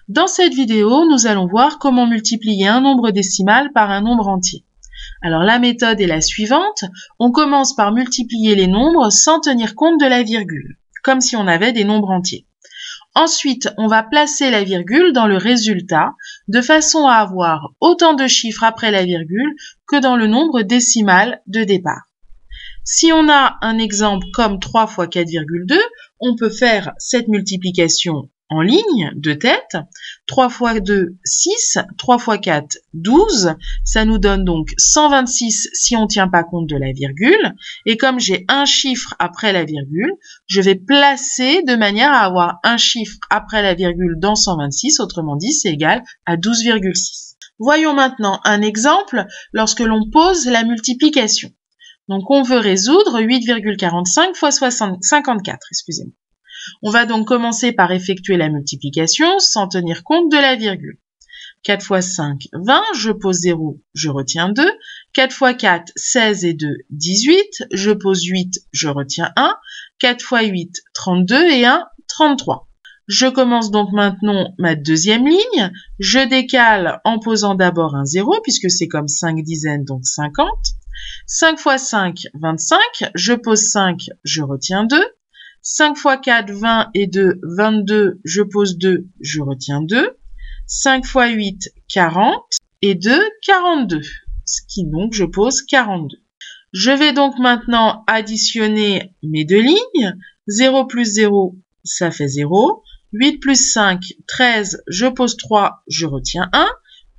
Dans cette vidéo, nous allons voir comment multiplier un nombre décimal par un nombre entier. Alors la méthode est la suivante, on commence par multiplier les nombres sans tenir compte de la virgule, comme si on avait des nombres entiers. Ensuite, on va placer la virgule dans le résultat, de façon à avoir autant de chiffres après la virgule que dans le nombre décimal de départ. Si on a un exemple comme 3 fois 4,2, on peut faire cette multiplication en ligne, de tête. 3 fois 2, 6. 3 fois 4, 12. Ça nous donne donc 126 si on ne tient pas compte de la virgule. Et comme j'ai un chiffre après la virgule, je vais placer de manière à avoir un chiffre après la virgule dans 126. Autrement dit, c'est égal à 12,6. Voyons maintenant un exemple lorsque l'on pose la multiplication. Donc, on veut résoudre 8,45 fois 54, excusez-moi. On va donc commencer par effectuer la multiplication sans tenir compte de la virgule. 4 fois 5, 20, je pose 0, je retiens 2. 4 fois 4, 16 et 2, 18, je pose 8, je retiens 1. 4 fois 8, 32 et 1, 33. Je commence donc maintenant ma deuxième ligne. Je décale en posant d'abord un 0, puisque c'est comme 5 dizaines, donc 50. 5 fois 5, 25. Je pose 5, je retiens 2. 5 fois 4, 20 et 2, 22. Je pose 2, je retiens 2. 5 fois 8, 40 et 2, 42. Ce qui donc, je pose 42. Je vais donc maintenant additionner mes deux lignes. 0 plus 0, ça fait 0. 8 plus 5, 13. Je pose 3, je retiens 1.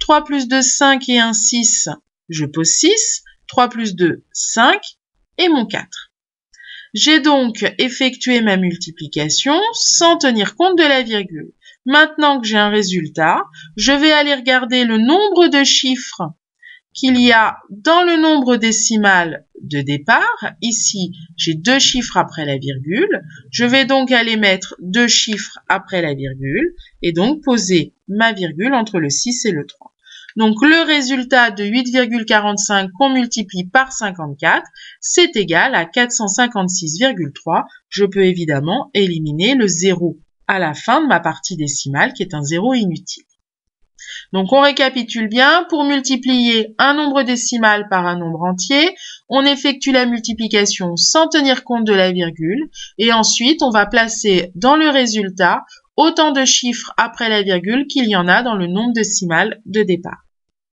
3 plus 2, 5 et 1, 6. Je pose 6. 3 plus 2, 5 et mon 4. J'ai donc effectué ma multiplication sans tenir compte de la virgule. Maintenant que j'ai un résultat, je vais aller regarder le nombre de chiffres qu'il y a dans le nombre décimal de départ. Ici, j'ai 2 chiffres après la virgule. Je vais donc aller mettre 2 chiffres après la virgule et donc poser ma virgule entre le 6 et le 3. Donc, le résultat de 8,45 qu'on multiplie par 54, c'est égal à 456,3. Je peux évidemment éliminer le 0 à la fin de ma partie décimale, qui est un 0 inutile. Donc, on récapitule bien. Pour multiplier un nombre décimal par un nombre entier, on effectue la multiplication sans tenir compte de la virgule. Et ensuite, on va placer dans le résultat autant de chiffres après la virgule qu'il y en a dans le nombre décimal de départ.